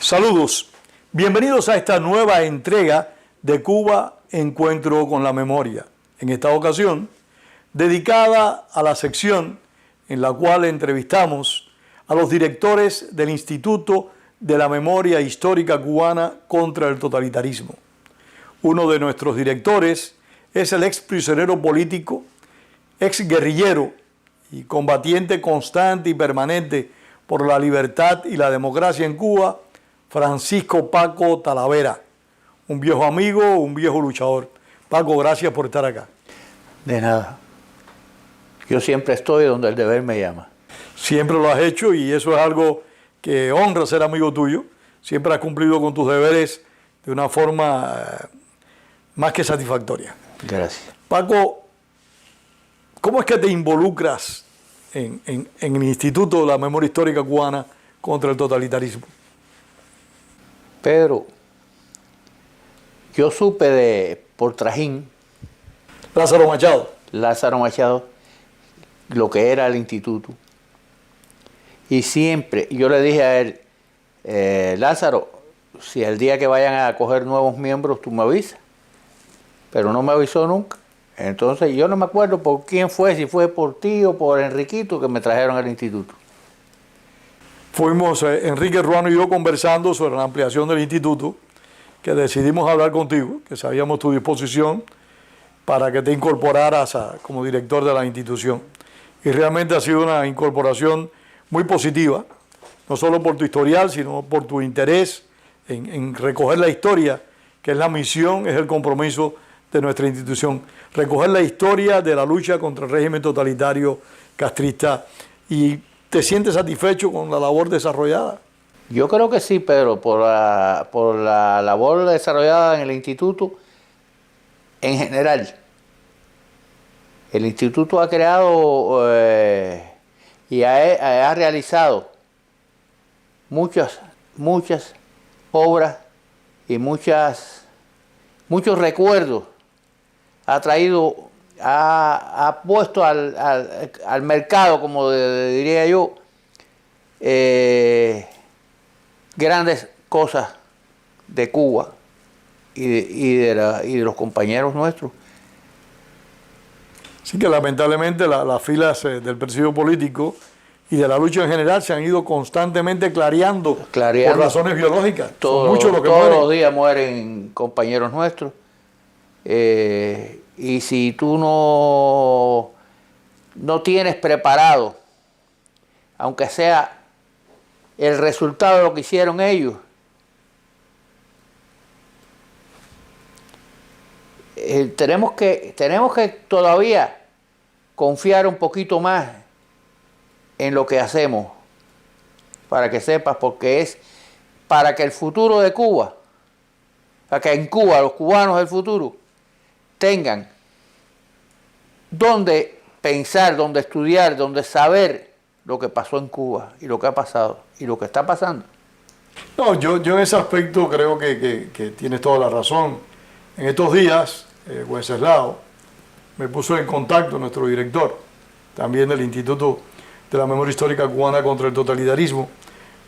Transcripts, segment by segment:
Saludos, bienvenidos a esta nueva entrega de Cuba Encuentro con la Memoria. En esta ocasión, dedicada a la sección en la cual entrevistamos a los directores del Instituto de la Memoria Histórica Cubana contra el Totalitarismo. Uno de nuestros directores es el ex prisionero político, ex guerrillero y combatiente constante y permanente por la libertad y la democracia en Cuba, Francisco Paco Talavera, un viejo amigo, un viejo luchador. Paco, gracias por estar acá. De nada. Yo siempre estoy donde el deber me llama. Siempre lo has hecho y eso es algo que honra ser amigo tuyo. Siempre has cumplido con tus deberes de una forma más que satisfactoria. Gracias. Paco, ¿cómo es que te involucras en el Instituto de la Memoria Histórica Cubana contra el Totalitarismo? Pedro, yo supe por Trajín, Lázaro Machado, lo que era el instituto. Y siempre, yo le dije a él, Lázaro, si el día que vayan a coger nuevos miembros, tú me avisas. Pero no me avisó nunca. Entonces yo no me acuerdo por quién fue, si fue por ti o por Enriquito que me trajeron al instituto. Fuimos Enrique Ruano y yo conversando sobre la ampliación del instituto, que decidimos hablar contigo, que sabíamos tu disposición para que te incorporaras como director de la institución. Y realmente ha sido una incorporación muy positiva, no solo por tu historial, sino por tu interés en recoger la historia, que es la misión, es el compromiso de nuestra institución. Recoger la historia de la lucha contra el régimen totalitario castrista. Y ¿te sientes satisfecho con la labor desarrollada? Yo creo que sí, Pedro, por la labor desarrollada en el instituto en general. El instituto ha creado y ha realizado muchas obras y muchos recuerdos. Ha puesto al mercado, como diría yo, grandes cosas de Cuba y de los compañeros nuestros. Sí, que lamentablemente las filas del presidio político y de la lucha en general se han ido constantemente clareando por razones biológicas. Todos los días mueren compañeros nuestros. Y si tú no tienes preparado, aunque sea el resultado de lo que hicieron ellos, tenemos que todavía confiar un poquito más en lo que hacemos, para que sepas, porque es para que el futuro de Cuba, para que en Cuba los cubanos del futuro tengan donde pensar, donde estudiar, donde saber lo que pasó en Cuba y lo que ha pasado y lo que está pasando. No, yo en ese aspecto creo que tienes toda la razón. En estos días, Wenceslao me puso en contacto, nuestro director, también del Instituto de la Memoria Histórica Cubana contra el Totalitarismo,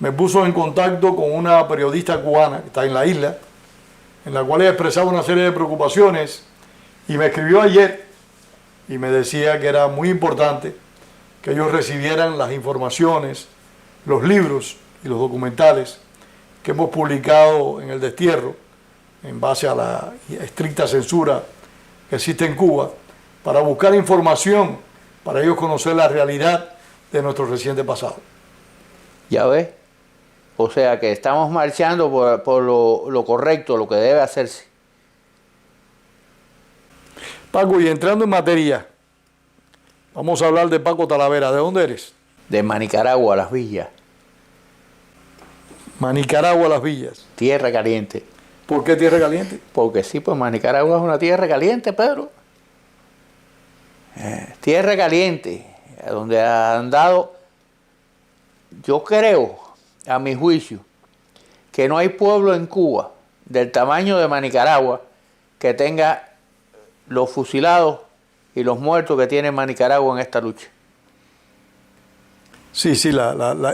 me puso en contacto con una periodista cubana que está en la isla, en la cual ella expresaba una serie de preocupaciones, y me escribió ayer y me decía que era muy importante que ellos recibieran las informaciones, los libros y los documentales que hemos publicado en El Destierro, en base a la estricta censura que existe en Cuba, para buscar información, para ellos conocer la realidad de nuestro reciente pasado. Ya ves, o sea que estamos marchando por lo correcto, lo que debe hacerse. Paco, y entrando en materia, vamos a hablar de Paco Talavera. ¿De dónde eres? De Manicaragua a Las Villas, Manicaragua, Las Villas. tierra caliente. ¿Por qué tierra caliente? Porque sí, pues Manicaragua es una tierra caliente, Pedro. Tierra caliente, donde han dado, yo creo, a mi juicio, que no hay pueblo en Cuba del tamaño de Manicaragua que tenga los fusilados y los muertos que tiene Manicaragua en esta lucha. Sí,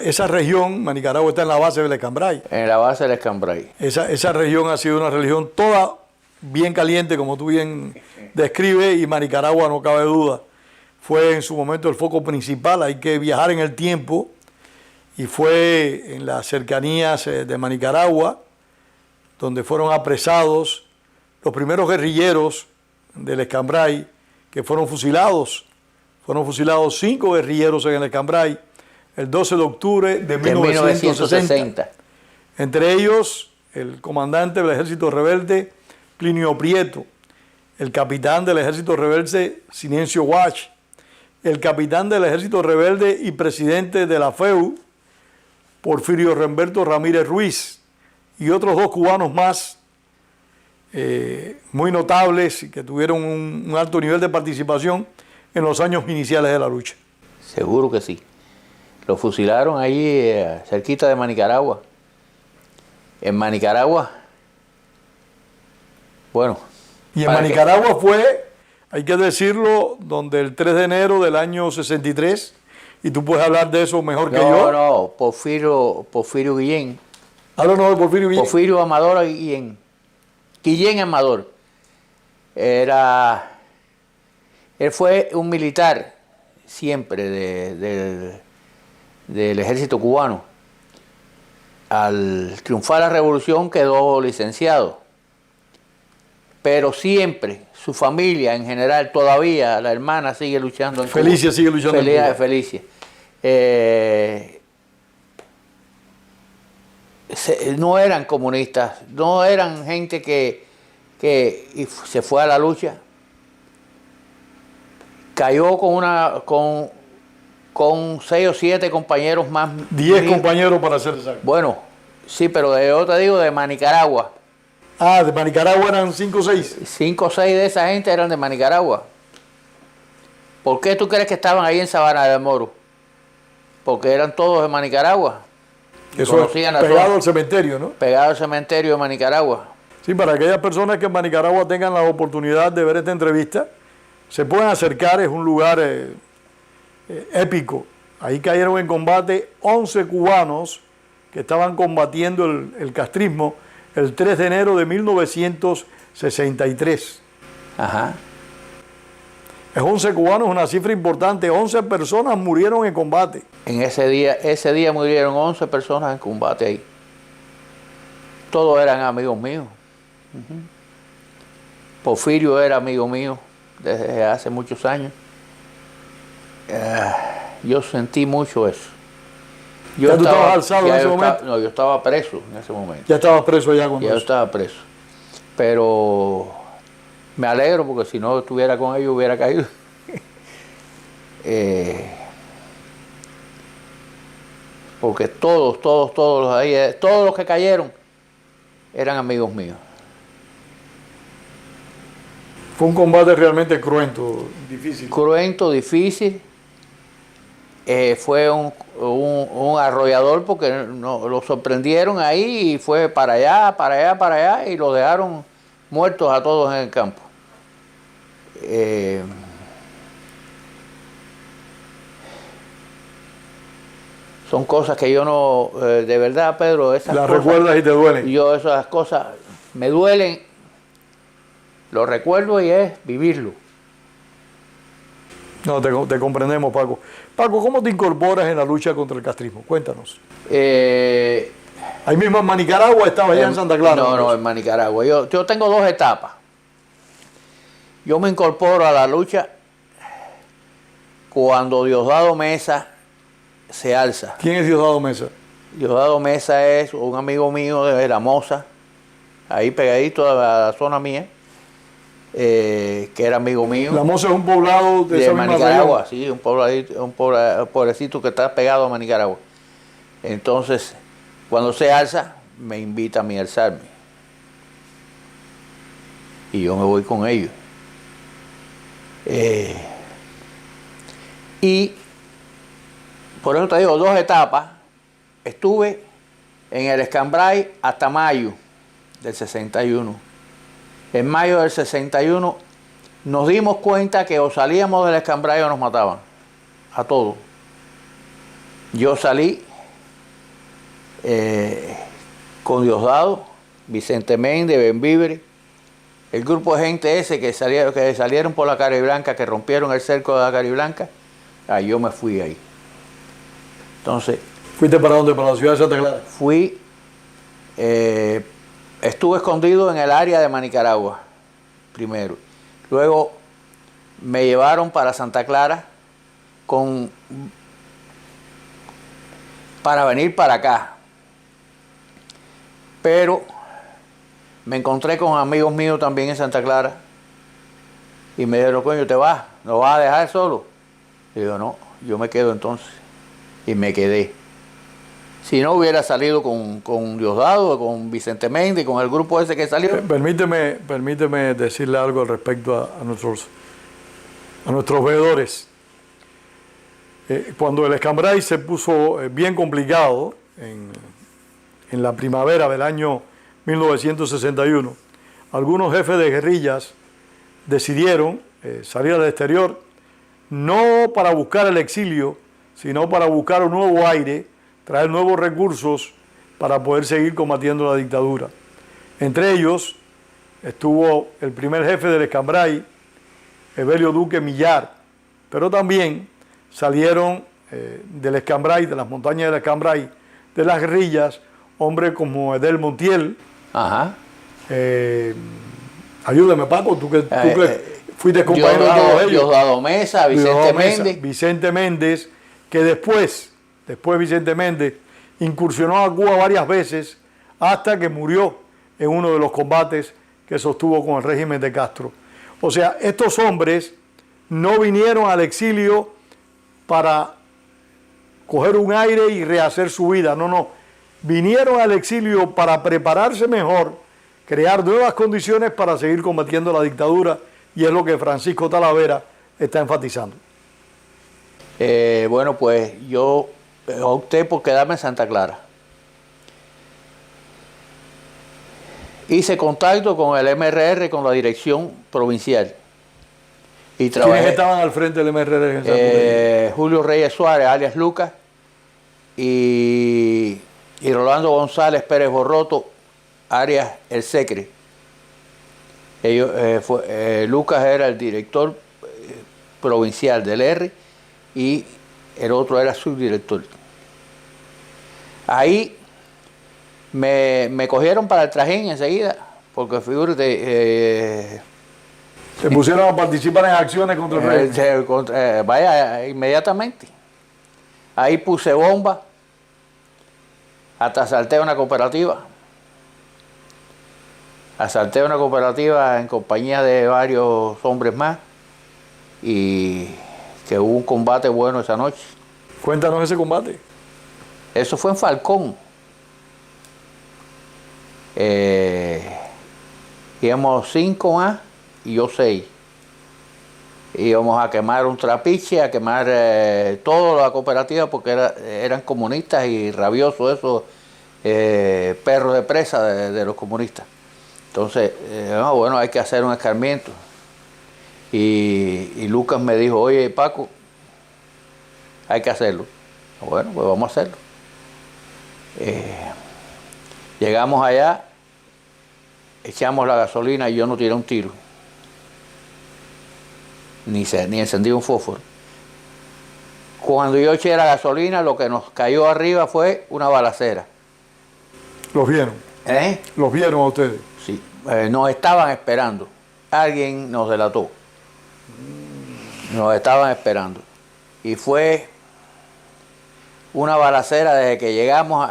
esa región, Manicaragua, está en la base del Escambray. En la base del Escambray. Esa región ha sido una región toda bien caliente, como tú bien describes, y Manicaragua, no cabe duda, fue en su momento el foco principal. Hay que viajar en el tiempo, y fue en las cercanías de Manicaragua donde fueron apresados los primeros guerrilleros del Escambray que fueron fusilados. Fueron fusilados 5 guerrilleros en el Escambray el 12 de octubre de 1960. Entre ellos, el comandante del ejército rebelde, Plinio Prieto, el capitán del ejército rebelde, Sinencio Guach, el capitán del ejército rebelde y presidente de la FEU, Porfirio Remberto Ramírez Ruiz, y otros 2 cubanos más muy notables y que tuvieron un alto nivel de participación en los años iniciales de la lucha. Seguro que sí. Lo fusilaron allí cerquita de Manicaragua. En Manicaragua, bueno. Y en Manicaragua fue, hay que decirlo, donde el 3 de enero del año 63, y tú puedes hablar de eso mejor que yo. No, Porfirio Guillén. Háblanos de Porfirio Guillén. Porfirio Amador Guillén. Guillén Amador. Él fue un militar siempre del ejército cubano. Al triunfar la revolución quedó licenciado. Pero siempre, su familia en general, todavía la hermana sigue luchando en Felicia Cuba. sigue luchando en Cuba. Felicia. No eran comunistas, no eran gente que se fue a la lucha. Cayó con 6 o 7 compañeros más. 10 compañeros para ser exacto. Bueno, sí, pero yo te digo de Manicaragua. Ah, de Manicaragua eran 5 o 6. 5 o 6 de esa gente eran de Manicaragua. ¿Por qué tú crees que estaban ahí en Sabana de Moro? Porque eran todos de Manicaragua. Eso es pegado al cementerio, ¿no? Pegado al cementerio de Manicaragua. Sí, para aquellas personas que en Manicaragua tengan la oportunidad de ver esta entrevista, se pueden acercar, es un lugar épico. Ahí cayeron en combate 11 cubanos que estaban combatiendo el castrismo el 3 de enero de 1963. Ajá. Es 11 cubanos, una cifra importante. 11 personas murieron en combate. En ese día murieron 11 personas en combate ahí. Todos eran amigos míos. Porfirio era amigo mío desde hace muchos años. Yo sentí mucho eso. ¿Ya tú estabas alzado en ese momento? No, yo estaba preso en ese momento. Ya estabas preso allá con Ya yo estaba preso. Pero me alegro porque si no estuviera con ellos hubiera caído. Porque todos los que cayeron eran amigos míos. Fue un combate realmente cruento, difícil. Cruento, difícil. Fue un arrollador porque lo sorprendieron ahí y fue para allá y lo dejaron muertos a todos en el campo. Son cosas que yo no, de verdad, Pedro, esas las cosas, recuerdas y te duelen. Yo esas cosas me duelen, lo recuerdo y es vivirlo. No, te comprendemos, Paco. Paco, ¿cómo te incorporas en la lucha contra el castrismo? Cuéntanos. Ahí mismo en Manicaragua, estaba allá en Santa Clara. No, en Manicaragua. Yo tengo dos etapas. Yo me incorporo a la lucha cuando Diosdado Mesa se alza. ¿Quién es Diosdado Mesa? Diosdado Mesa es un amigo mío de La Moza, ahí pegadito a la zona mía, que era amigo mío. La Moza es un poblado de esa misma Manicaragua, región. sí, un pueblecito que está pegado a Manicaragua. Entonces, cuando se alza, me invita a mí a alzarme. Y yo me voy con ellos. Y por eso te digo, dos etapas. Estuve en el Escambray hasta mayo del 61. En mayo del 61 nos dimos cuenta que o salíamos del Escambray o nos mataban. A todos. Yo salí con Diosdado, Vicente Méndez, Benvibre, el grupo de gente ese que salieron por la Cariblanca, que rompieron el cerco de la Cariblanca, yo me fui ahí. Entonces, ¿Fuiste para dónde? ¿Para la ciudad de Santa Clara? Estuve escondido en el área de Manicaragua, primero. Luego me llevaron para Santa Clara para venir para acá. Pero me encontré con amigos míos también en Santa Clara y me dijeron, coño, ¿te vas? ¿Nos vas a dejar solo? Y yo, no, yo me quedo entonces. Y me quedé. Si no hubiera salido con Diosdado, con Vicente Méndez, con el grupo ese que salió. Permíteme decirle algo al respecto a nuestros veedores. Cuando el Escambray se puso bien complicado en la primavera del año 1961, algunos jefes de guerrillas decidieron salir al exterior, no para buscar el exilio, sino para buscar un nuevo aire, traer nuevos recursos para poder seguir combatiendo la dictadura. Entre ellos estuvo el primer jefe del Escambray, Evelio Duque Millar, pero también salieron del Escambray, de las montañas del Escambray, de las guerrillas, hombres como Edel Montiel. Ajá. Ayúdame, Paco, tú que fuiste compañero de todos ellos. Diosdado Mesa, Vicente Méndez. Vicente Méndez, que después Vicente Méndez incursionó a Cuba varias veces hasta que murió en uno de los combates que sostuvo con el régimen de Castro. O sea, estos hombres no vinieron al exilio para coger un aire y rehacer su vida, no. Vinieron al exilio para prepararse mejor, crear nuevas condiciones para seguir combatiendo la dictadura, y es lo que Francisco Talavera está enfatizando. Bueno, pues yo opté por quedarme en Santa Clara. Hice contacto con el MRR, con la dirección provincial. Y ¿Quiénes estaban al frente del MRR en Santa Julio Reyes Suárez, alias Lucas, y Rolando González Pérez Borroto, alias El Secre. Lucas era el director provincial del R y el otro era subdirector. Ahí me cogieron para el trajín enseguida, porque figúrate... se pusieron a participar en acciones contra el régimen. Vaya, inmediatamente. Ahí puse bomba, hasta asalté una cooperativa. Asalté una cooperativa en compañía de varios hombres más y que hubo un combate bueno esa noche. Cuéntanos ese combate. Eso fue en Falcón. Íbamos 5 más y yo 6. Íbamos a quemar un trapiche, a quemar toda la cooperativa porque eran comunistas y rabiosos esos perros de presa de los comunistas. Entonces, bueno, hay que hacer un escarmiento. Y Lucas me dijo, oye, Paco, hay que hacerlo. Bueno, pues vamos a hacerlo. Llegamos allá, echamos la gasolina y yo no tiré un tiro. Ni encendí un fósforo. Cuando yo eché la gasolina, lo que nos cayó arriba fue una balacera. ¿Los vieron? ¿Eh? ¿Los vieron a ustedes? Sí, nos estaban esperando. Alguien nos delató. Nos estaban esperando. Y fue una balacera desde que llegamos,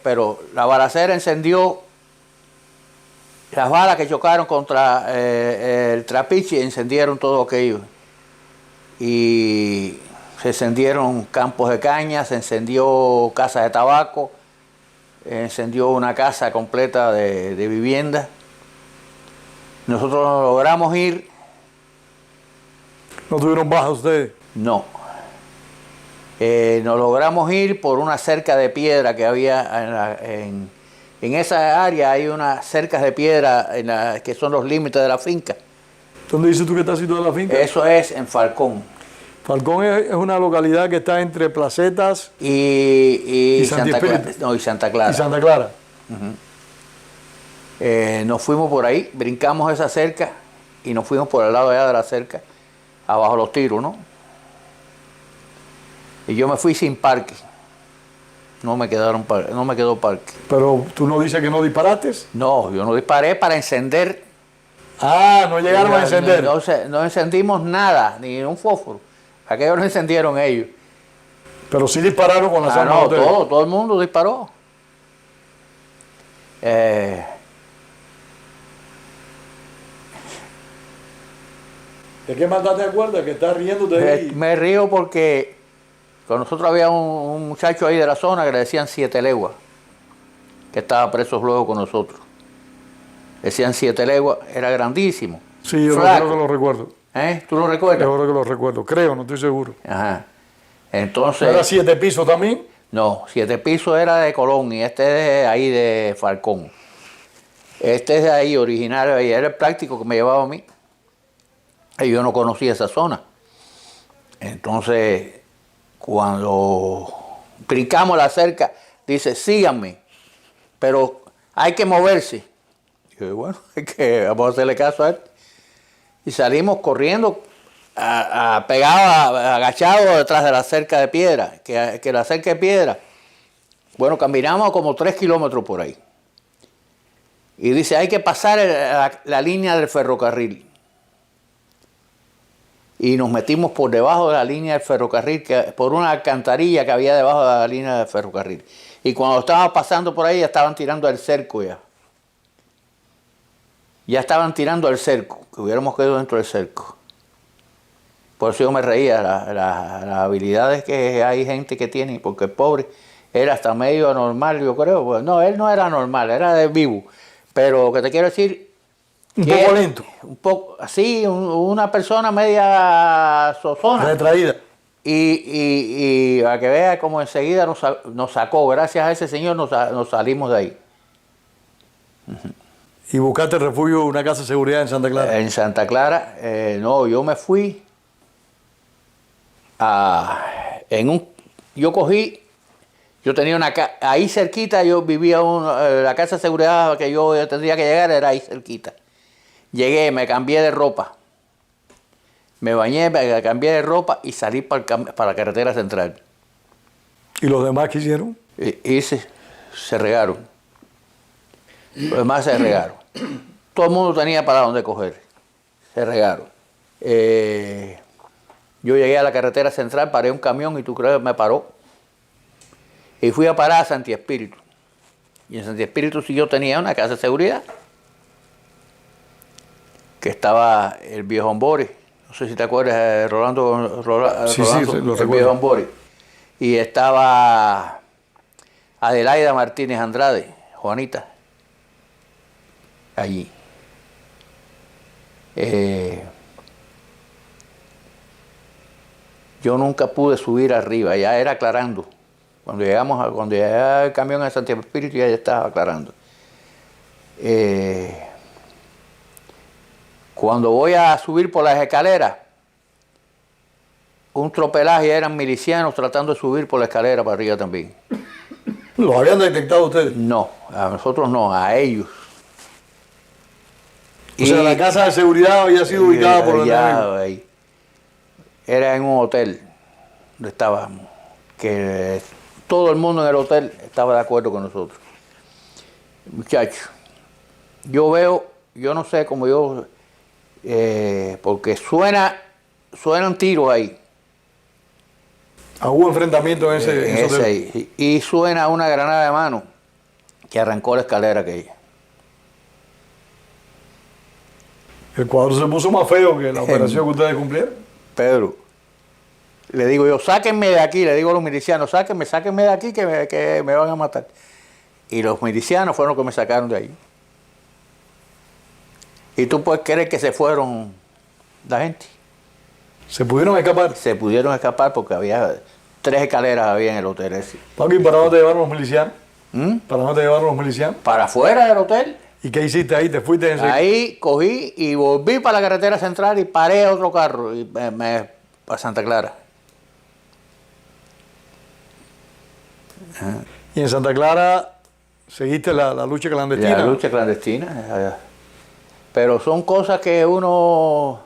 pero la balacera encendió, las balas que chocaron contra el trapiche encendieron todo aquello. Y se encendieron campos de caña, se encendió casas de tabaco, encendió una casa completa de vivienda. Nosotros logramos ir. ¿No tuvieron bajas ustedes? No. Nos logramos ir por una cerca de piedra que había en esa área. Hay unas cercas de piedra que son los límites de la finca. ¿Dónde dices tú que está situada la finca? Eso es en Falcón. Falcón es una localidad que está entre Placetas y Santa Clara. No, y Santa Clara. Y Santa Clara. Nos fuimos por ahí, brincamos esa cerca y nos fuimos por el lado allá de la cerca, abajo los tiros, ¿no? Y yo me fui sin parque. No me quedó parque. Pero tú no dices que no disparaste. No, yo no disparé para encender. Ah, no llegaron a encender. No encendimos nada, ni un fósforo. Aquellos lo encendieron ellos. Pero sí dispararon con las armas. No, todo el mundo disparó. ¿De qué más te acuerdas? Que estás riéndote de ahí. Me río porque con nosotros había un muchacho ahí de la zona que le decían 7 leguas, que estaba preso luego con nosotros. Decían 7 leguas, era grandísimo. Sí, yo creo que lo recuerdo. ¿Tú lo recuerdas? Yo creo que lo recuerdo, creo, no estoy seguro. Ajá. Entonces, ¿Era 7 pisos también? No, 7 pisos era de Colón y este es de ahí de Falcón. Este es de ahí, originario, y era el práctico que me llevaba a mí. Y yo no conocía esa zona. Entonces, cuando brincamos la cerca, dice, síganme, pero hay que moverse. Y yo, bueno, vamos a hacerle caso a él. Y salimos corriendo, pegados, agachados detrás de la cerca de piedra, que la cerca de piedra, bueno, caminamos como 3 kilómetros por ahí. Y dice, hay que pasar la línea del ferrocarril. Y nos metimos por debajo de la línea del ferrocarril, por una alcantarilla que había debajo de la línea del ferrocarril. Y cuando estábamos pasando por ahí, ya estaban tirando el cerco ya. Ya estaban tirando el cerco, que hubiéramos quedado dentro del cerco. Por eso yo me reía, las habilidades que hay gente que tiene, porque el pobre era hasta medio anormal, yo creo. Pues, no, él no era normal, era de vivo. Pero lo que te quiero decir... Un poco lento. Un poco, así, una persona media zozona. Retraída. Y a que vea como enseguida nos sacó, gracias a ese señor nos salimos de ahí. ¿Y buscaste refugio en una casa de seguridad en Santa Clara? En Santa Clara, no, yo me fui yo tenía una casa, ahí cerquita yo vivía, la casa de seguridad que yo tendría que llegar era ahí cerquita. Llegué, me cambié de ropa, me bañé, me cambié de ropa y salí para la carretera central. ¿Y los demás qué hicieron? Y se regaron. Los demás se regaron. Todo el mundo tenía para dónde coger. Se regaron. Yo llegué a la carretera central, paré un camión y tú crees que me paró. Y fui a parar a Santi Espíritu. Y en Santi Espíritu sí yo tenía una casa de seguridad. Que estaba el viejo Ambori. No sé si te acuerdas de Rolando, sí, lo el recuerdo. viejo Ambori. Y estaba Adelaida Martínez Andrade, Juanita. Allí. Yo nunca pude subir arriba, ya era aclarando. Cuando llegaba el camión a Santiago Espíritu ya estaba aclarando. Cuando voy a subir por las escaleras, un tropelaje eran milicianos tratando de subir por la escalera para arriba también. ¿Los habían detectado ustedes? No, a nosotros no, a ellos. O sea, la casa de seguridad había sido ubicada por los enemigos. Ahí. Era en un hotel donde estábamos, que todo el mundo en el hotel estaba de acuerdo con nosotros. Muchachos, yo veo, yo no sé cómo yo, porque suenan tiros ahí. Hubo enfrentamiento en ese hotel. Ahí, y suena una granada de mano que arrancó la escalera aquella. El cuadro se puso más feo que la operación que ustedes cumplieron. Pedro, le digo yo, sáquenme de aquí, le digo a los milicianos, sáquenme de aquí que me van a matar. Y los milicianos fueron los que me sacaron de ahí. Y tú puedes creer que se fueron la gente. ¿Se pudieron escapar? Se pudieron escapar porque había 3 escaleras había en el hotel ese. Paco, ¿y para dónde te llevaron los milicianos? ¿Para dónde te llevaron los milicianos? Para afuera del hotel. ¿Y qué hiciste ahí? ¿Te fuiste en Ahí cogí y volví para la carretera central y paré a otro carro y para Santa Clara. Y en Santa Clara seguiste la lucha clandestina. La lucha clandestina. Pero son cosas que uno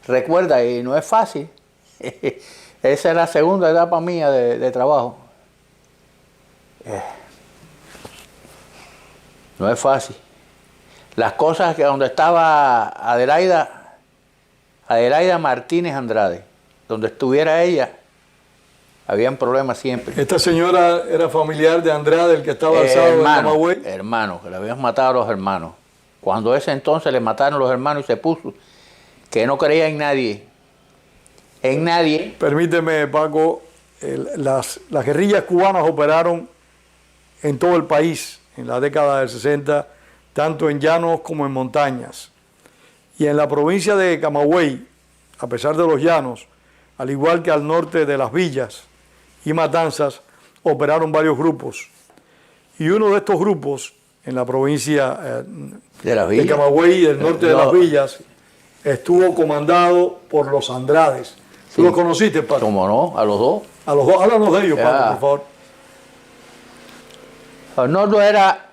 recuerda y no es fácil. Esa es la segunda etapa mía de trabajo. No es fácil. Las cosas que donde estaba Adelaida Martínez Andrade, donde estuviera ella, habían problemas siempre. ¿Esta señora era familiar de Andrade, el que estaba alzado en Camagüey? Hermano, que le habían matado a los hermanos. Cuando ese entonces le mataron los hermanos y se puso que no creía en nadie. En nadie. Permíteme, Paco, las guerrillas cubanas operaron en todo el país en la década del 60, tanto en llanos como en montañas. Y en la provincia de Camagüey, a pesar de los llanos, al igual que al norte de Las Villas y Matanzas, operaron varios grupos. Y uno de estos grupos, en la provincia de Camagüey, del norte de Las Villas, estuvo comandado por los Andrades. ¿Tú los conociste, Paco? ¿Cómo no? A los dos. A los dos, háblanos de ellos, Paco, por favor. Arnoldo era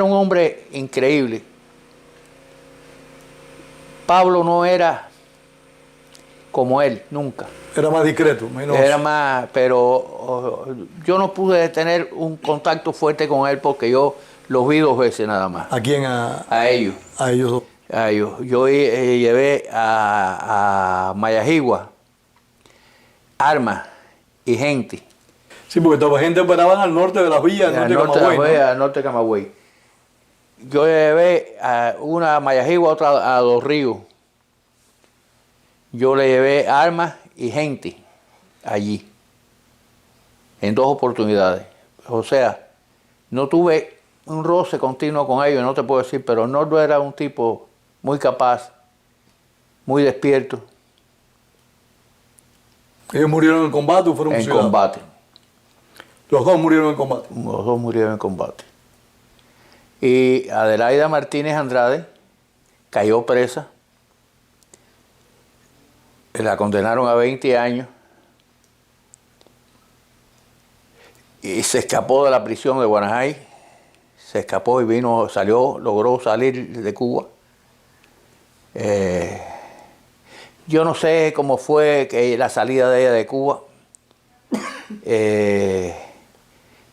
un hombre increíble. Pablo no era como él, nunca. Era más discreto, menos. Era más, pero yo no pude tener un contacto fuerte con él porque yo los vi 2 veces nada más. ¿A quién? A ellos. A ellos dos. A ellos. Yo llevé a Mayajigua armas y gente. Sí, porque toda la gente operaba al norte de Las Villas, al norte de Camagüey. Yo llevé una a Mayajigua, otra a Dos Ríos. Yo le llevé armas y gente allí, en 2 oportunidades. O sea, no tuve un roce continuo con ellos, no te puedo decir, pero Arnoldo era un tipo muy capaz, muy despierto. ¿Ellos murieron en combate o fueron fusilados? En combate. Los dos murieron en combate. Los dos murieron en combate. Y Adelaida Martínez Andrade cayó presa. La condenaron a 20 años. Y se escapó de la prisión de Guanajay. Se escapó y logró salir de Cuba. Yo no sé cómo fue la salida de ella de Cuba.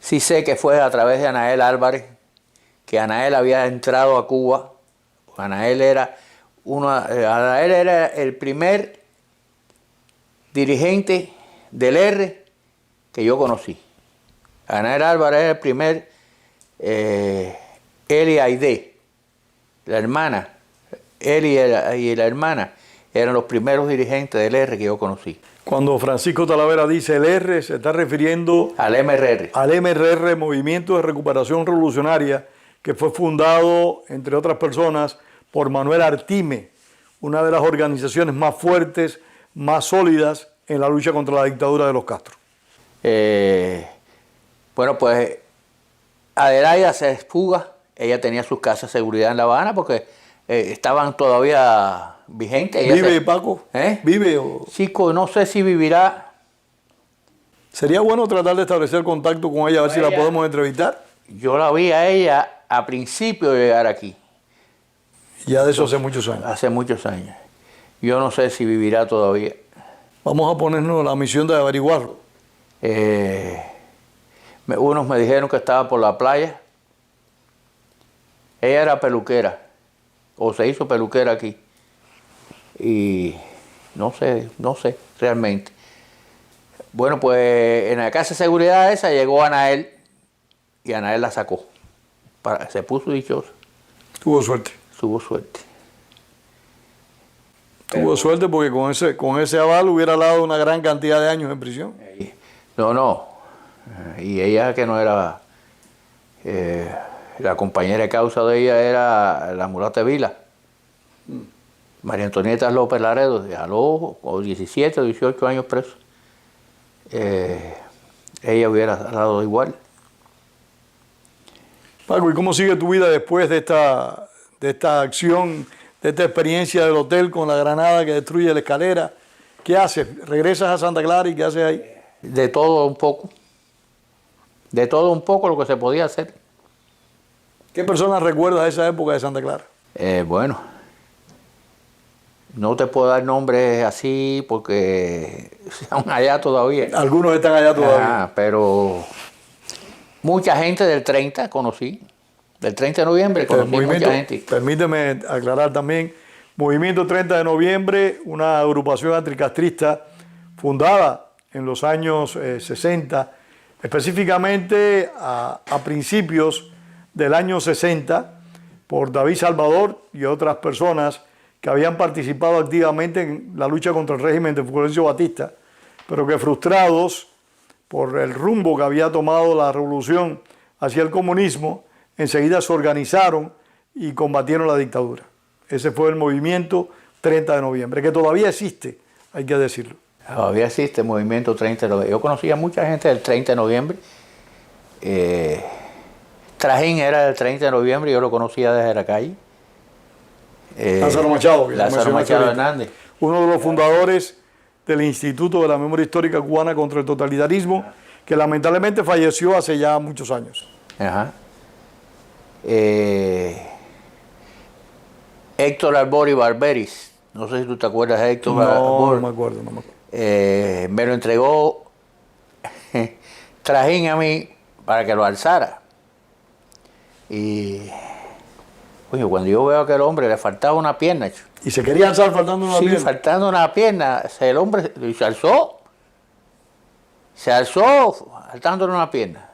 Sí sé que fue a través de Anael Álvarez, que Anael había entrado a Cuba. Anael era el primer dirigente del R que yo conocí. Anael Álvarez era el primer, él y Aide, la hermana, él y la hermana eran los primeros dirigentes del R que yo conocí. Cuando Francisco Talavera dice el R, se está refiriendo al MRR. Al MRR, Movimiento de Recuperación Revolucionaria, que fue fundado, entre otras personas, por Manuel Artime, una de las organizaciones más fuertes, más sólidas en la lucha contra la dictadura de los Castro. Bueno, pues Adelaida se fuga. Ella tenía sus casas de seguridad en La Habana porque estaban todavía vigentes. ¿Vive, Paco? ¿Vive o...? Chico, no sé si vivirá. Sería bueno tratar de establecer contacto con ella, a ver si la podemos entrevistar. Yo la vi a ella a principio de llegar aquí. Ya de eso hace muchos años. Hace muchos años. Yo no sé si vivirá todavía. Vamos a ponernos la misión de averiguarlo. Unos me dijeron que estaba por la playa. Ella era peluquera, o se hizo peluquera aquí. Y no sé realmente. Bueno, pues en la casa de seguridad esa llegó Anael y Anael la sacó. Se puso dichosa. Tuvo suerte. Tuvo suerte. Tuvo suerte porque con ese aval hubiera dado una gran cantidad de años en prisión. No. Y ella, que no era... la compañera de causa de ella era la mulata Vila. María Antonieta López Laredo, dejó 17 o 18 años preso. Ella hubiera dado igual. Paco, ¿y cómo sigue tu vida después de esta acción, de esta experiencia del hotel con la granada que destruye la escalera? ¿Qué haces? ¿Regresas a Santa Clara y qué haces ahí? De todo un poco. De todo un poco lo que se podía hacer. ¿Qué personas recuerdas de esa época de Santa Clara? Bueno, no te puedo dar nombres así porque son allá todavía. Algunos están allá todavía. Pero mucha gente del 30 conocí. Del 30 de noviembre conocí mucha gente. Permíteme aclarar también. Movimiento 30 de noviembre, una agrupación anticastrista fundada en los años 60, específicamente a principios del año 60, por David Salvador y otras personas que habían participado activamente en la lucha contra el régimen de Fulgencio Batista, pero que frustrados por el rumbo que había tomado la revolución hacia el comunismo, enseguida se organizaron y combatieron la dictadura. Ese fue el movimiento 30 de noviembre, que todavía existe, hay que decirlo. Todavía existe el movimiento 30 de noviembre. Yo conocía a mucha gente del 30 de noviembre. Trajín era del 30 de noviembre, yo lo conocía desde la calle. Lázaro Machado. Lázaro Machado Hernández. Uno de los fundadores del Instituto de la Memoria Histórica Cubana contra el Totalitarismo, que lamentablemente falleció hace ya muchos años. Ajá. Héctor Arbori Barberis, no sé si tú te acuerdas de Héctor Arbori. No me acuerdo. Me lo entregó Trajín a mí para que lo alzara. Y oye, cuando yo veo a aquel hombre le faltaba una pierna. ¿Y se quería alzar faltando una pierna? Sí, faltando una pierna. El hombre se alzó. Se alzó faltándole una pierna.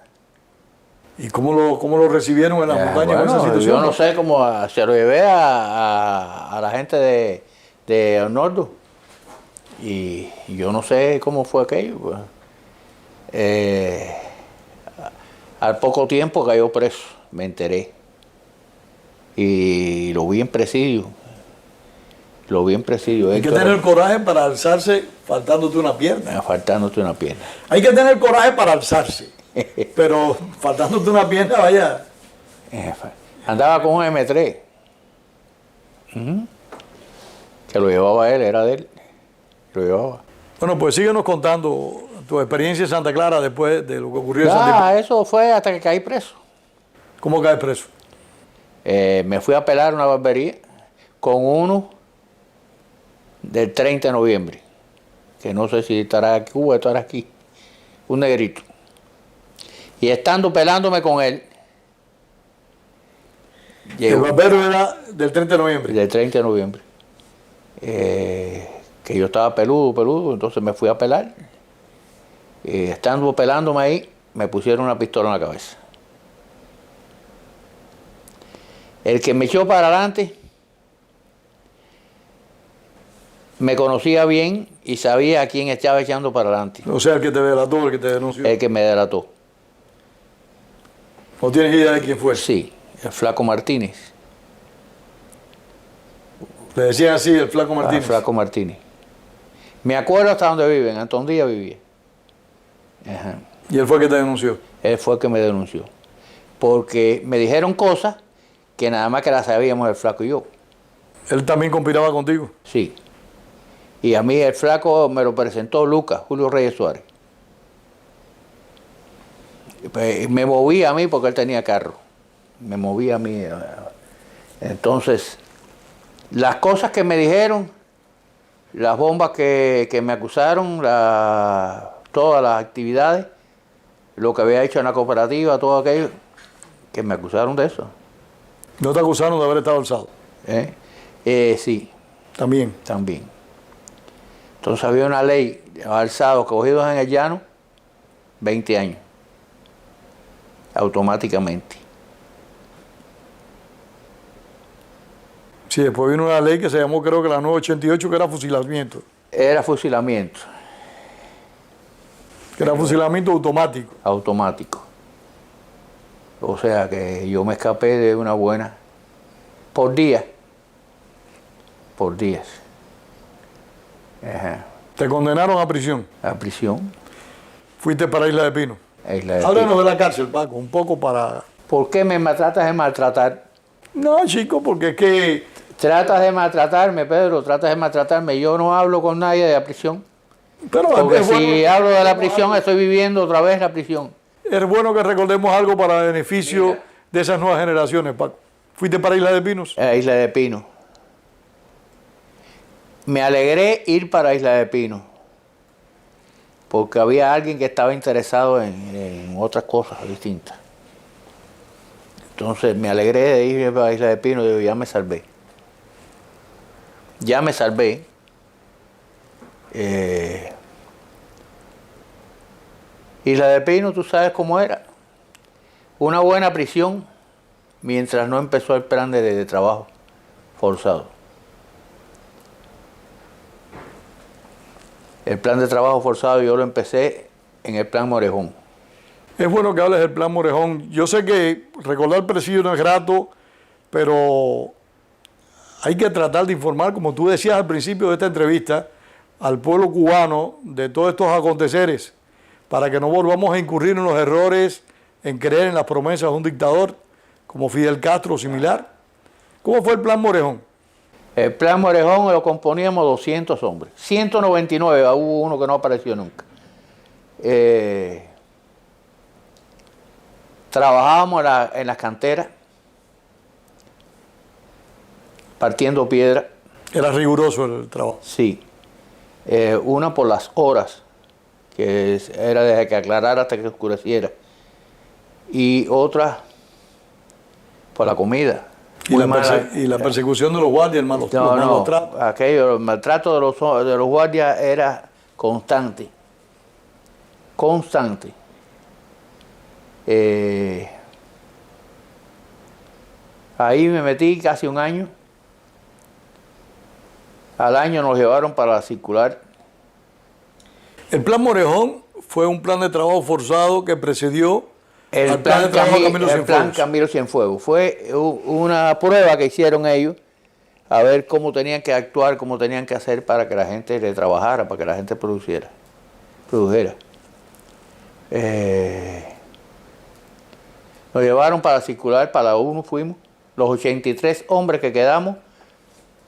¿Y cómo lo recibieron en las montañas con esa situación? Yo no sé cómo se lo llevé a la gente de Arnoldo. Y yo no sé cómo fue aquello. Pues. Al poco tiempo cayó preso, me enteré. Y lo vi en presidio. Hay que tener coraje para alzarse faltándote una pierna. Faltándote una pierna. Hay que tener coraje para alzarse. Pero faltándote una pierna, vaya. Andaba con un M3. Que lo llevaba él, era de él. Lo llevaba. Bueno, pues síguenos contando tu experiencia en Santa Clara después de lo que ocurrió en Santa Clara. Eso fue hasta que caí preso. ¿Cómo caes preso? Me fui a pelar una barbería con uno del 30 de noviembre, que no sé si estará aquí o estará aquí, un negrito. Y estando pelándome con él, el barbero era del 30 de noviembre. Del 30 de noviembre. Que yo estaba peludo, entonces me fui a pelar. Estando pelándome ahí, me pusieron una pistola en la cabeza. El que me echó para adelante me conocía bien y sabía a quién estaba echando para adelante. O sea, el que te delató, el que te denunció. El que me delató. ¿No tienes idea de quién fue? Sí, el Flaco Martínez. Le decían así, el Flaco Martínez. El Flaco Martínez. Me acuerdo hasta donde vive, en Antón Díaz vivía. Ajá. ¿Y él fue el que te denunció? Él fue el que me denunció. Porque me dijeron cosas que nada más que las sabíamos el Flaco y yo. ¿Él también conspiraba contigo? Sí. Y a mí el Flaco me lo presentó Lucas, Julio Reyes Suárez. Me movía a mí porque él tenía carro. Me movía a mí. Entonces, las cosas que me dijeron Las bombas que me acusaron, todas las actividades, lo que había hecho en la cooperativa, todo aquello, que me acusaron de eso. ¿No te acusaron de haber estado alzado? Sí, También. también. Entonces había una ley, alzados cogidos en el llano, 20 años, automáticamente. Sí, después vino una ley que se llamó, creo que la 988, que era fusilamiento. Era fusilamiento. Que era fusilamiento automático. Automático. O sea que yo me escapé de una buena, por días. Por días. Ajá. Te condenaron a prisión. A prisión. Fuiste para Isla de Pino. A Isla de Háblanos Pino. de la cárcel, Paco, un poco para... ¿Por qué me tratas de maltratar? No, chico, porque es que... Tratas de maltratarme, Pedro, tratas de maltratarme. Yo no hablo con nadie de la prisión. Pero Porque es si bueno, hablo de la prisión, estoy viviendo otra vez la prisión. es bueno que recordemos algo para beneficio de esas nuevas generaciones, Paco. ¿Fuiste para Isla de Pinos? A Isla de Pino. Me alegré ir para Isla de Pino. Porque había alguien que estaba interesado en otras cosas distintas. Entonces me alegré de ir para Isla de Pino y digo, ya me salvé. Ya me salvé. Isla de Pino, tú sabes cómo era. Una buena prisión mientras no empezó el plan de trabajo forzado. El plan de trabajo forzado yo lo empecé en el plan Morejón. Es bueno que hables del plan Morejón. Yo sé que recordar el presidio no es grato, pero hay que tratar de informar, como tú decías al principio de esta entrevista, al pueblo cubano de todos estos aconteceres, para que no volvamos a incurrir en los errores, en creer en las promesas de un dictador como Fidel Castro o similar. ¿Cómo fue el plan Morejón? El plan Morejón lo componíamos 200 hombres. 199, hubo uno que no apareció nunca. Trabajábamos en las canteras, partiendo piedra. Era riguroso el trabajo. Sí. Una por las horas, que era desde que aclarara hasta que oscureciera. Y otra por la comida. Y la persecución de los guardias, hermano. Aquello, el maltrato de los guardias era constante. Constante. Ahí me metí casi un año. Al año nos llevaron para la circular. El plan Morejón fue un plan de trabajo forzado que precedió El al plan de trabajo Camilo el plan Cienfuegos. Camilo Cienfuegos. Fue una prueba que hicieron ellos a ver cómo tenían que actuar, cómo tenían que hacer para que la gente le trabajara, para que la gente produjera. Nos llevaron para circular, para la UNO fuimos. Los 83 hombres que quedamos,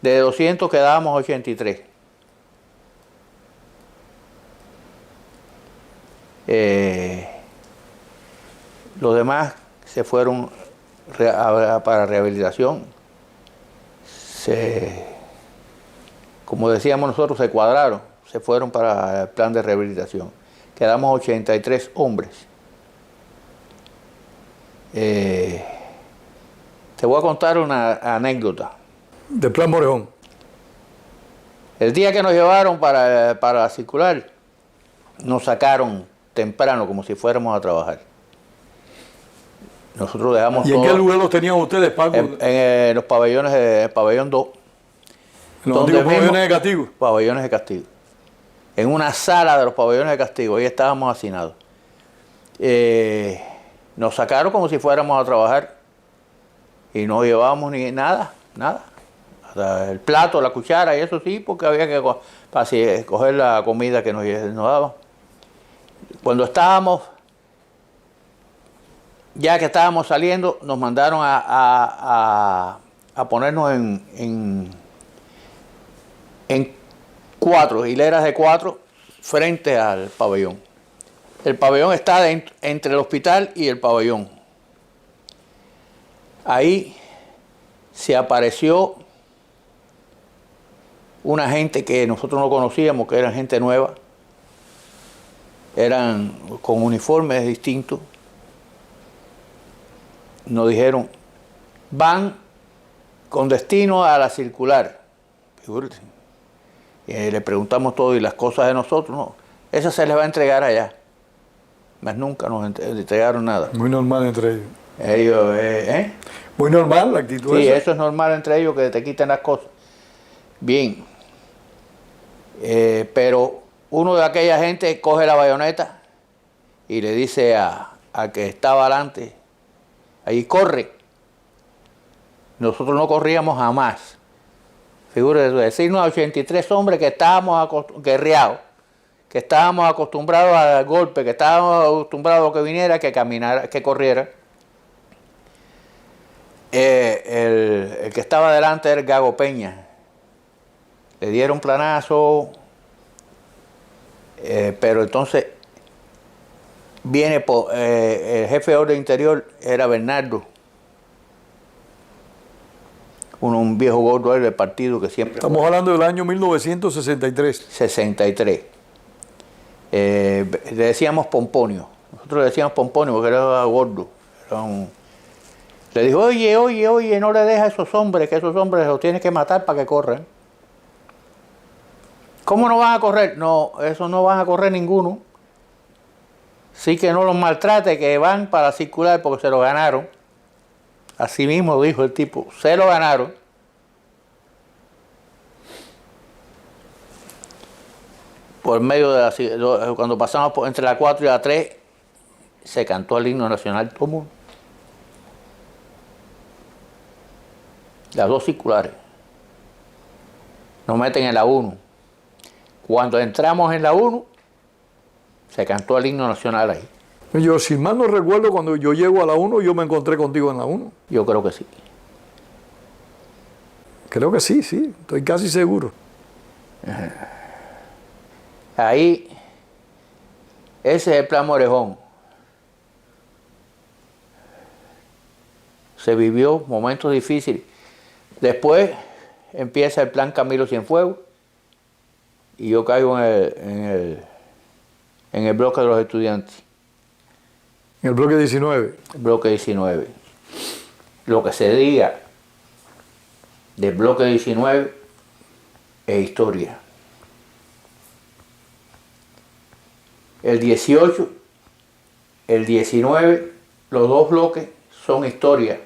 de 200 quedábamos 83. Los demás se fueron para rehabilitación. Como decíamos nosotros, se cuadraron, se fueron para el plan de rehabilitación. Quedamos 83 hombres. Te voy a contar una anécdota. Del plan Morejón. El día que nos llevaron para circular, nos sacaron temprano, como si fuéramos a trabajar. Nosotros dejamos ¿Y en qué lugar los tenían ustedes, Paco? en los pabellones, el pabellón 2. En los antiguos pabellones de castigo. Pabellones de castigo. En una sala de los pabellones de castigo, ahí estábamos hacinados. Nos sacaron como si fuéramos a trabajar y no llevábamos ni nada. Hasta el plato, la cuchara y eso sí, porque había que coger la comida que nos daban. Cuando ya que estábamos saliendo, nos mandaron a ponernos en 4 hileras de 4 frente al pabellón. El pabellón está entre el hospital y el pabellón. Ahí se apareció una gente que nosotros no conocíamos, que eran gente nueva, eran con uniformes distintos. Nos dijeron, van con destino a la circular. Figúrate. Y le preguntamos todo y las cosas de nosotros, no, eso se les va a entregar allá. Más nunca nos entregaron nada. Muy normal entre ellos. Ellos, Muy normal la actitud sí, esa. eso es normal entre ellos, que te quiten las cosas. Bien. Pero uno de aquella gente coge la bayoneta y le dice a que estaba adelante, ahí corre. Nosotros no corríamos jamás. Figúrese, decirnos a 83 hombres que estábamos guerreados, que estábamos acostumbrados al golpe, que estábamos acostumbrados a que viniera, que caminara, que corriera. El que estaba adelante era el Gago Peña. Le dieron planazo, pero entonces viene el jefe de orden interior, era Bernardo, un viejo gordo del partido que siempre... Estamos hablando del año 1963. 63. Le decíamos Pomponio. Nosotros le decíamos Pomponio porque era gordo. Le dijo, oye, no le dejes a esos hombres, que esos hombres los tienes que matar para que corran. ¿Cómo no van a correr? No, esos no van a correr ninguno. Sí que no los maltrate, que van para circular porque se lo ganaron. Así mismo dijo el tipo, se lo ganaron. Por medio de cuando pasamos entre la 4 y la 3, se cantó el himno nacional todo el mundo. Las dos circulares. Nos meten en la 1. Cuando entramos en la 1, se cantó el himno nacional ahí. Yo, si mal no recuerdo, cuando yo llego a la 1, yo me encontré contigo en la 1. Yo creo que sí. Creo que sí, estoy casi seguro. Ahí, ese es el plan Morejón. Se vivió momentos difíciles. Después empieza el plan Camilo Cienfuegos y yo caigo en el bloque de los estudiantes. En el bloque 19. El bloque 19. Lo que se diga del bloque 19 es historia. El 18, el 19, los dos bloques son historia.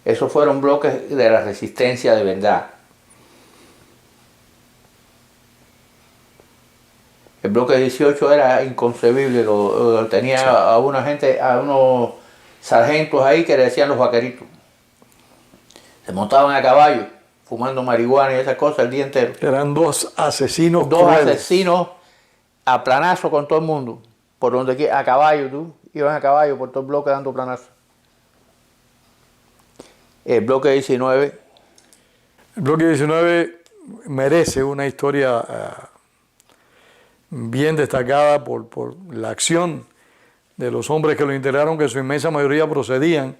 Esos fueron bloques de la resistencia de verdad. El bloque 18 era inconcebible, tenía a una gente, a unos sargentos ahí que le decían los vaqueritos. Se montaban a caballo, fumando marihuana y esas cosas el día entero. Eran dos asesinos Dos crueles. asesinos a planazo con todo el mundo. Por donde quiera, a caballo, iban a caballo por todo el bloque dando planazo. El bloque 19. El bloque 19 merece una historia bien destacada por la acción de los hombres que lo integraron, que en su inmensa mayoría procedían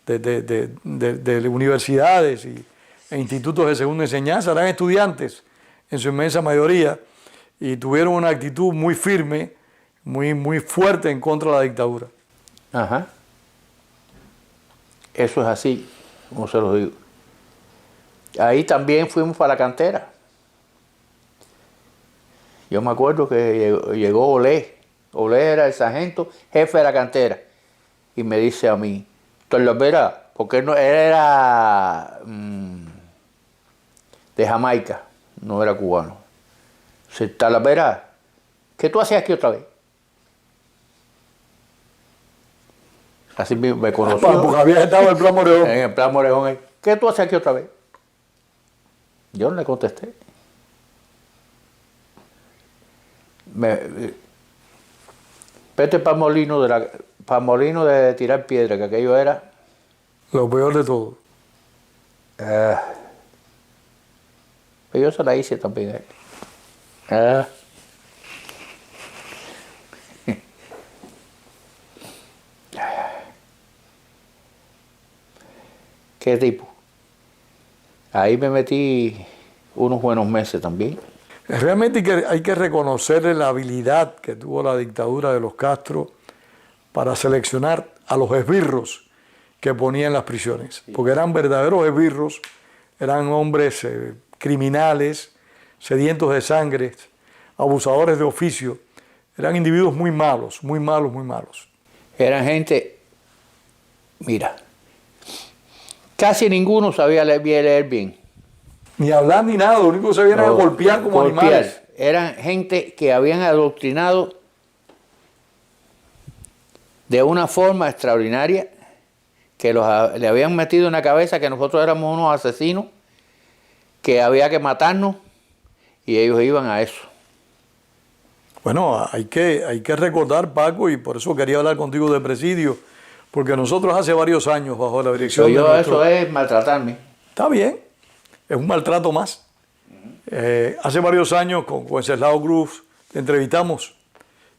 de universidades e institutos de segunda enseñanza, eran estudiantes en su inmensa mayoría y tuvieron una actitud muy firme, muy fuerte en contra de la dictadura. Ajá. Eso es así, como se los digo. Ahí también fuimos para la cantera. Yo me acuerdo que llegó Olé. Olé era el sargento, jefe de la cantera. Y me dice a mí, Talavera, porque él era de Jamaica, no era cubano. Dice, Talavera, ¿qué tú hacías aquí otra vez? Así me conoció. Porque había estado en el plan Morejón. En el plan Morejón. ¿Qué tú haces aquí otra vez? Yo no le contesté. Vete para molino de tirar piedra, que aquello era... Lo peor de todo. Pero yo se la hice también. ¿Qué tipo? Ahí me metí unos buenos meses también. Realmente hay que reconocerle la habilidad que tuvo la dictadura de los Castro para seleccionar a los esbirros que ponía en las prisiones, porque eran verdaderos esbirros, eran hombres criminales, sedientos de sangre, abusadores de oficio, eran individuos muy malos, muy malos, muy malos. Eran gente, mira, casi ninguno sabía leer bien. Ni hablar ni nada, lo único que sabían era golpear como animales. Eran gente que habían adoctrinado de una forma extraordinaria, que le habían metido en la cabeza que nosotros éramos unos asesinos, que había que matarnos, y ellos iban a eso. Bueno, hay que recordar, Paco, y por eso quería hablar contigo de presidio, porque nosotros hace varios años, bajo la dirección de eso es maltratarme. Está bien, es un maltrato más. Hace varios años con Wenceslao Cruz te entrevistamos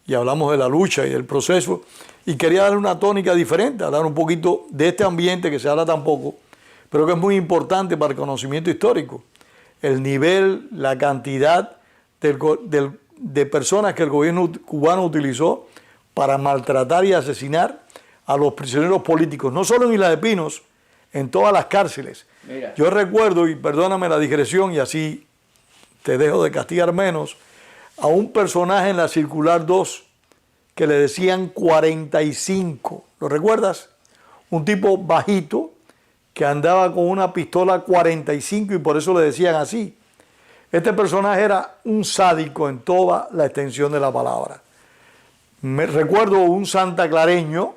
y hablamos de la lucha y del proceso, y quería darle una tónica diferente, hablar un poquito de este ambiente que se habla tan poco, pero que es muy importante para el conocimiento histórico. El nivel, la cantidad de personas que el gobierno cubano utilizó para maltratar y asesinar a los prisioneros políticos, no solo en Isla de Pinos, en todas las cárceles. Mira. Yo recuerdo, y perdóname la digresión y así te dejo de castigar menos, a un personaje en la Circular 2 que le decían 45, ¿lo recuerdas? Un tipo bajito que andaba con una pistola 45 y por eso le decían así. Este personaje era un sádico en toda la extensión de la palabra. Me recuerdo un santaclareño,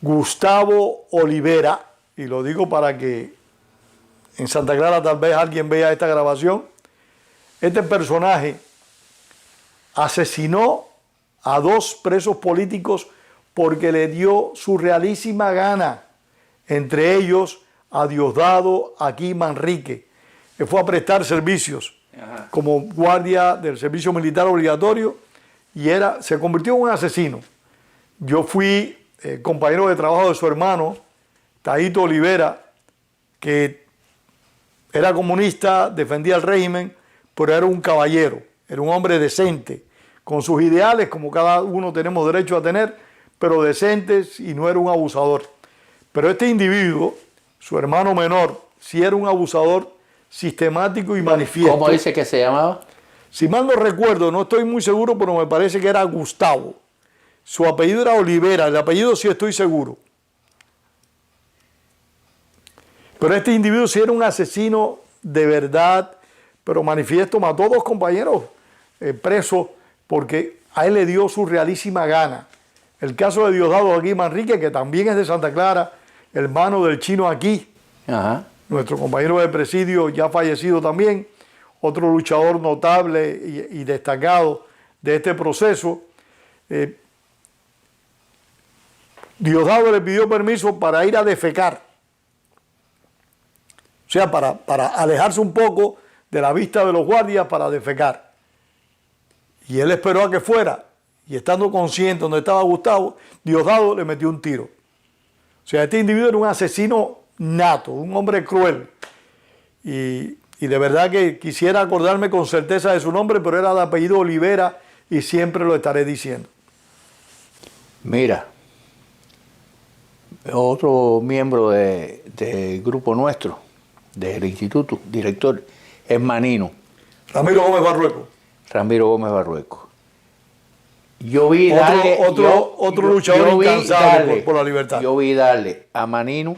Gustavo Olivera, y lo digo para que en Santa Clara tal vez alguien vea esta grabación. Este personaje asesinó a 2 presos políticos porque le dio su realísima gana, entre ellos a Diosdado Aquí Manrique, que fue a prestar servicios como guardia del servicio militar obligatorio y se convirtió en un asesino. Yo fui compañero de trabajo de su hermano, Taito Olivera, que era comunista, defendía el régimen, pero era un caballero, era un hombre decente, con sus ideales, como cada uno tenemos derecho a tener, pero decentes, y no era un abusador. Pero este individuo, su hermano menor, sí era un abusador sistemático y manifiesto. ¿Cómo dice que se llamaba? Si mal no recuerdo, no estoy muy seguro, pero me parece que era Gustavo. Su apellido era Olivera, el apellido sí estoy seguro. Pero este individuo sí era un asesino de verdad, pero manifiesto, mató a 2 compañeros presos porque a él le dio su realísima gana. El caso de Diosdado Aquí Manrique, que también es de Santa Clara, hermano del chino Aquí, nuestro compañero de presidio ya fallecido también, otro luchador notable y destacado de este proceso. Diosdado le pidió permiso para ir a defecar, o sea, para alejarse un poco de la vista de los guardias para defecar. Y él esperó a que fuera, y estando consciente donde estaba Gustavo, Diosdado le metió un tiro. O sea, este individuo era un asesino nato, un hombre cruel. Y de verdad que quisiera acordarme con certeza de su nombre, pero era de apellido Olivera y siempre lo estaré diciendo. Mira, otro miembro del grupo nuestro, del instituto, director, es Manino. Ramiro Gómez Barrueco. Ramiro Gómez Barrueco. Yo vi otro luchador incansable por la libertad. Yo vi darle a Manino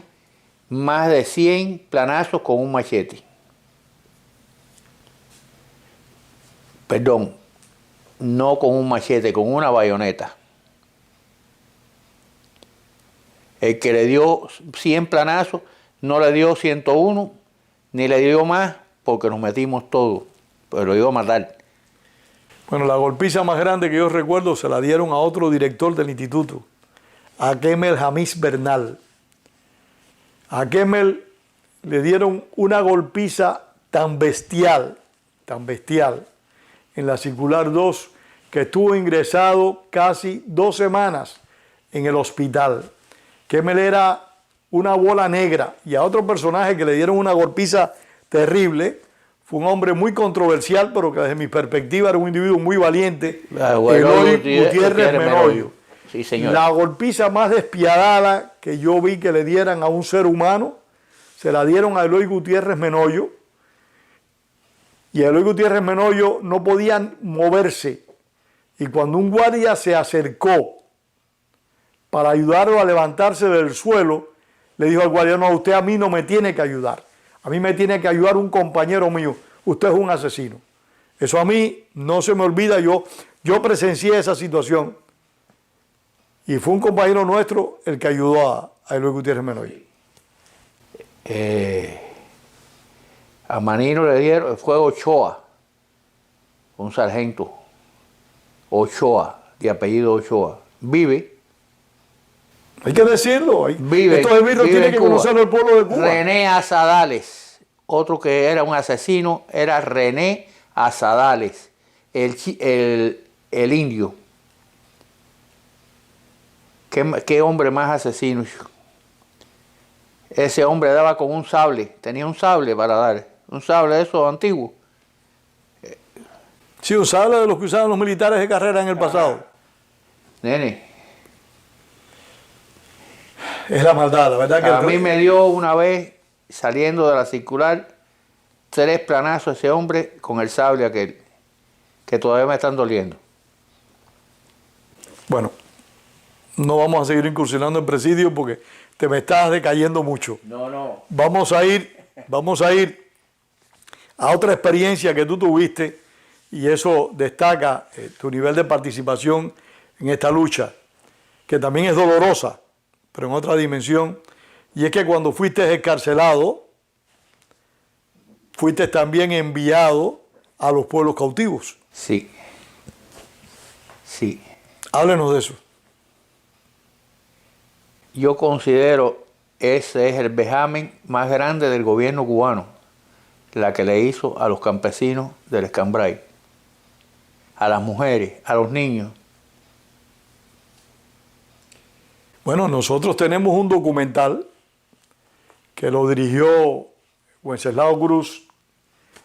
más de 100 planazos con un machete. Perdón, no con un machete, con una bayoneta. El que le dio 100 planazos no le dio 101, ni le dio más, porque nos metimos todos, pero lo iba a matar. Bueno, la golpiza más grande que yo recuerdo se la dieron a otro director del instituto, a Kemel Jamis Bernal. A Kemel le dieron una golpiza tan bestial, en la Circular 2, que estuvo ingresado casi 2 semanas en el hospital. Kemel era una bola negra y a otro personaje que le dieron una golpiza terrible. Fue un hombre muy controversial, pero que desde mi perspectiva era un individuo muy valiente, Eloy Gutiérrez Menollo. Sí, señor. La golpiza más despiadada que yo vi que le dieran a un ser humano, se la dieron a Eloy Gutiérrez Menollo. Y Eloy Gutiérrez Menollo no podía moverse. Y cuando un guardia se acercó para ayudarlo a levantarse del suelo, le dijo al guardia: no, usted a mí no me tiene que ayudar. A mí me tiene que ayudar un compañero mío. Usted es un asesino. Eso a mí no se me olvida. Yo presencié esa situación. Y fue un compañero nuestro el que ayudó a Eloy Gutiérrez Menollo. A Manino le dieron, fue Ochoa, un sargento. Ochoa, de apellido Ochoa. Vive. Hay que decirlo. Vive. Estos esbirros tienen que conocerlo el pueblo de Cuba. René Azadales, otro que era un asesino, era René Azadales, el indio. ¿Qué hombre más asesino? Ese hombre daba con un sable, tenía un sable para dar, un sable de esos antiguos. Sí, un sable de los que usaban los militares de carrera en el pasado. Nene. Es la maldad, la verdad que... A mí me dio una vez, saliendo de la circular, 3 planazos ese hombre con el sable aquel, que todavía me están doliendo. Bueno, no vamos a seguir incursionando en presidio porque te me estás decayendo mucho. No. Vamos a ir a otra experiencia que tú tuviste y eso destaca tu nivel de participación en esta lucha, que también es dolorosa, pero en otra dimensión, y es que cuando fuiste excarcelado, fuiste también enviado a los pueblos cautivos. Sí. Háblenos de eso. Yo considero ese es el vejamen más grande del gobierno cubano, la que le hizo a los campesinos del Escambray, a las mujeres, a los niños. Bueno, nosotros tenemos un documental que lo dirigió Wenceslao Cruz,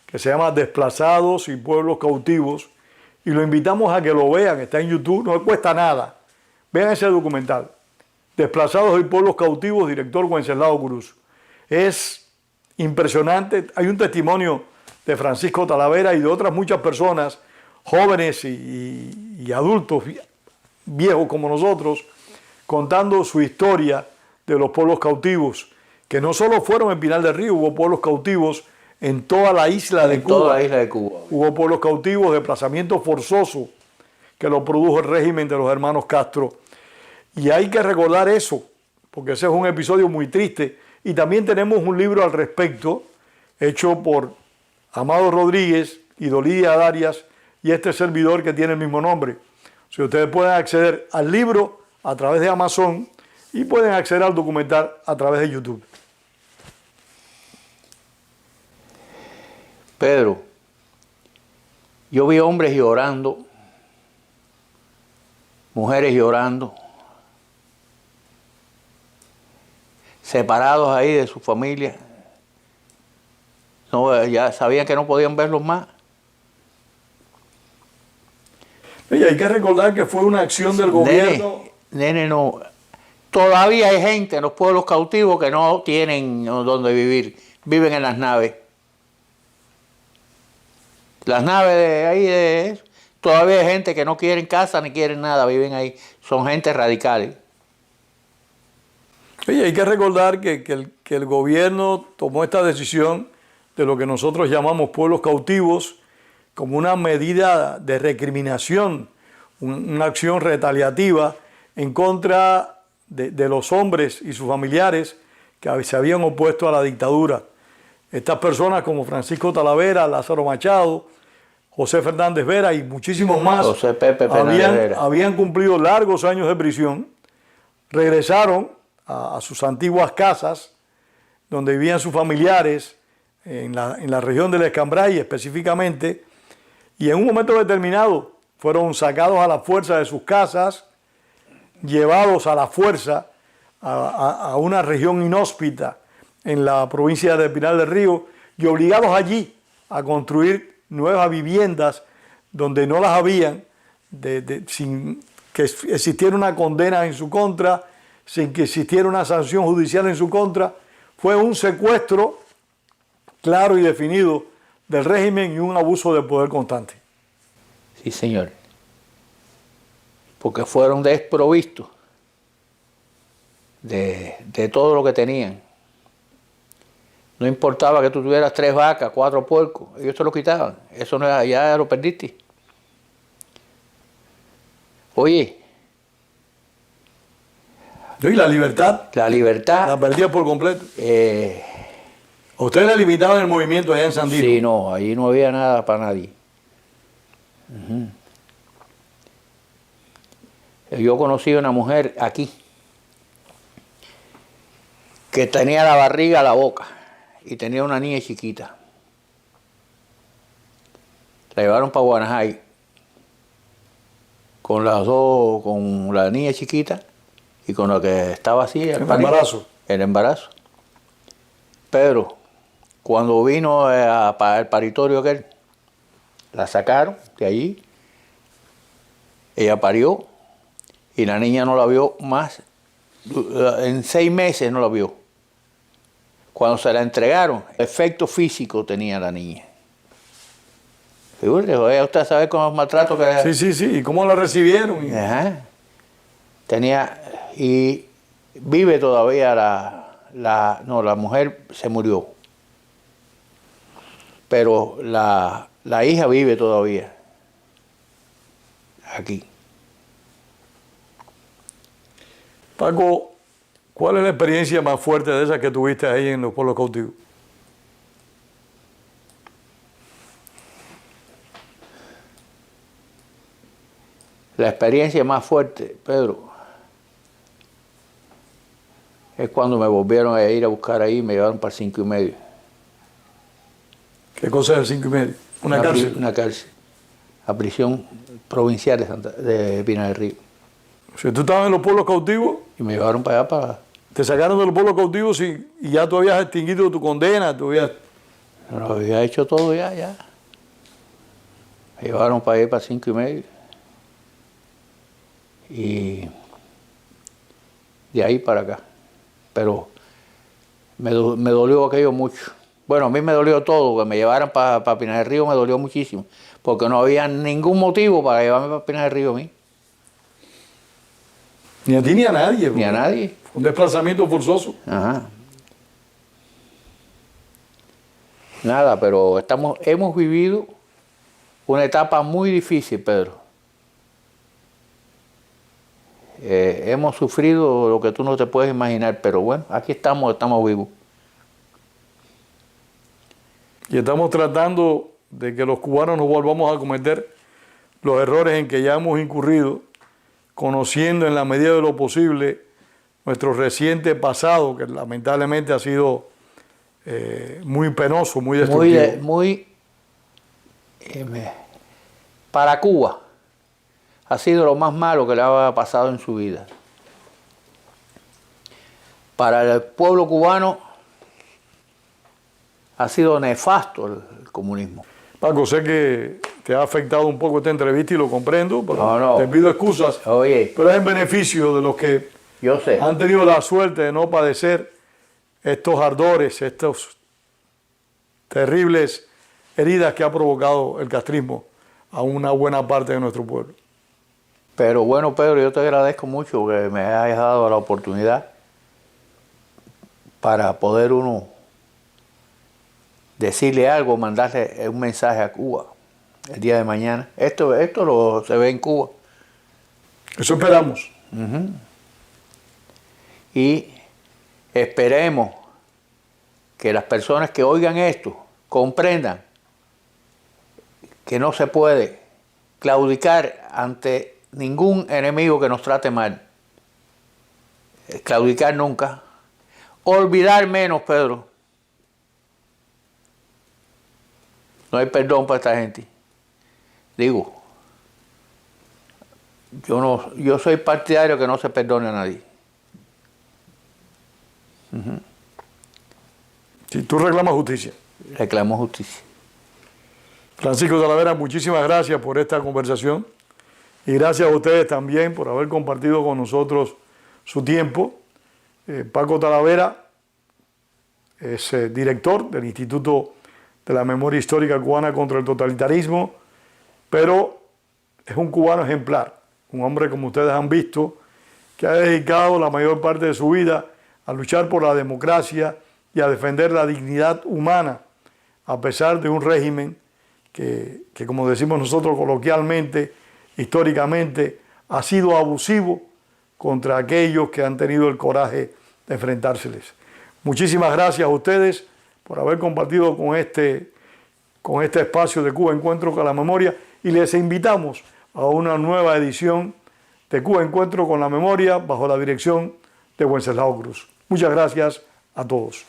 que se llama Desplazados y Pueblos Cautivos, y lo invitamos a que lo vean, está en YouTube, no le cuesta nada. Vean ese documental, Desplazados y Pueblos Cautivos, director Wenceslao Cruz. Es impresionante, hay un testimonio de Francisco Talavera y de otras muchas personas, jóvenes y adultos, viejos como nosotros, contando su historia de los pueblos cautivos, que no solo fueron en Pinar del Río, hubo pueblos cautivos en toda la isla de Cuba. Toda la isla de Cuba. Hubo pueblos cautivos, desplazamiento forzoso, que lo produjo el régimen de los hermanos Castro. Y hay que recordar eso, porque ese es un episodio muy triste. Y también tenemos un libro al respecto, hecho por Amado Rodríguez y Dolidia Darias, y este servidor que tiene el mismo nombre. Si ustedes pueden acceder al libro a través de Amazon y pueden acceder al documental a través de YouTube. Pedro, yo vi hombres llorando, mujeres llorando, separados ahí de su familia. No, ya sabían que no podían verlos más. Y hay que recordar que fue una acción del gobierno. Nene, no. Todavía hay gente en los pueblos cautivos que no tienen donde vivir. Viven en las naves. Las naves de ahí, todavía hay gente que no quieren casa ni quieren nada, viven ahí. Son gente radicales. Oye, hay que recordar que el gobierno tomó esta decisión de lo que nosotros llamamos pueblos cautivos como una medida de recriminación, una acción retaliativa en contra de los hombres y sus familiares que se habían opuesto a la dictadura. Estas personas como Francisco Talavera, Lázaro Machado, José Fernández Vera y muchísimos más José Pepe Fernández Vera habían cumplido largos años de prisión, regresaron a sus antiguas casas donde vivían sus familiares en la región del Escambray específicamente, y en un momento determinado fueron sacados a la fuerza de sus casas, llevados a la fuerza a una región inhóspita en la provincia de Pinar del Río y obligados allí a construir nuevas viviendas donde no las habían, sin que existiera una condena en su contra, sin que existiera una sanción judicial en su contra. Fue un secuestro claro y definido del régimen y un abuso de poder constante. Sí, señor. Porque fueron desprovistos de todo lo que tenían. No importaba que tú tuvieras 3 vacas, 4 puercos, ellos te lo quitaban. Eso no era, ya lo perdiste. Oye. ¿Y la libertad? La libertad. La perdía por completo. ¿Ustedes le limitaban el movimiento allá en Sandino? Sí, no, allí no había nada para nadie. Yo conocí a una mujer aquí que tenía la barriga a la boca y tenía una niña chiquita. La llevaron para Guanajay con las dos, con la niña chiquita y con la que estaba así. ¿El embarazo? El embarazo. Pero cuando vino para el paritorio aquel, la sacaron de allí, ella parió y la niña no la vio más, en 6 meses no la vio. Cuando se la entregaron, efecto físico tenía la niña. Fíjate, usted sabe con los maltratos que... Sí, ¿y cómo la recibieron? Ajá. Tenía, y vive todavía la mujer se murió. Pero la hija vive todavía. Aquí. Paco, ¿cuál es la experiencia más fuerte de esas que tuviste ahí en los pueblos cautivos? La experiencia más fuerte, Pedro, es cuando me volvieron a ir a buscar ahí y me llevaron para el 5.5. ¿Qué cosa es el 5.5? ¿Una cárcel? Una cárcel. La prisión provincial de Pinar del Río. Si tú estabas en los pueblos cautivos... Y me llevaron para allá para... Te sacaron de los pueblos cautivos y ya tú habías extinguido tu condena, tú habías... Lo había hecho todo ya. Me llevaron para allá para 5.5. Y de ahí para acá. Pero me dolió aquello mucho. Bueno, a mí me dolió todo, que me llevaran para Pinar del Río me dolió muchísimo, porque no había ningún motivo para llevarme para Pinar del Río a mí. Ni a ti ni a nadie. Ni a nadie. Un desplazamiento forzoso. Ajá. Nada, pero hemos vivido una etapa muy difícil, Pedro. Hemos sufrido lo que tú no te puedes imaginar, pero bueno, aquí estamos vivos. Y estamos tratando de que los cubanos no volvamos a cometer los errores en que ya hemos incurrido, conociendo en la medida de lo posible nuestro reciente pasado, que lamentablemente ha sido muy penoso, muy destructivo. Para Cuba ha sido lo más malo que le ha pasado en su vida. Para el pueblo cubano ha sido nefasto el comunismo. Paco, sé que te ha afectado un poco esta entrevista y lo comprendo, pero no. te pido excusas. Oye, pero es en beneficio de los que yo sé. Han tenido la suerte de no padecer estos ardores, estas terribles heridas que ha provocado el castrismo a una buena parte de nuestro pueblo. Pero bueno, Pedro, yo te agradezco mucho que me hayas dado la oportunidad para poder uno decirle algo, mandarle un mensaje a Cuba el día de mañana. Esto se ve en Cuba. Eso esperamos. Y esperemos que las personas que oigan esto comprendan que no se puede claudicar ante ningún enemigo que nos trate mal. Claudicar nunca. Olvidar menos, Pedro. No hay perdón para esta gente. Digo, yo soy partidario que no se perdone a nadie. Tú reclamas justicia. Reclamo justicia. Francisco Talavera, muchísimas gracias por esta conversación y gracias a ustedes también por haber compartido con nosotros su tiempo. Paco Talavera es director del Instituto de la Memoria Histórica Cubana contra el Totalitarismo, pero es un cubano ejemplar, un hombre, como ustedes han visto, que ha dedicado la mayor parte de su vida a luchar por la democracia y a defender la dignidad humana, a pesar de un régimen que como decimos nosotros coloquialmente, históricamente, ha sido abusivo contra aquellos que han tenido el coraje de enfrentárseles. Muchísimas gracias a ustedes por haber compartido con este espacio de Cuba Encuentro con la Memoria y les invitamos a una nueva edición de Cuba Encuentro con la Memoria bajo la dirección de Wenceslao Cruz. Muchas gracias a todos.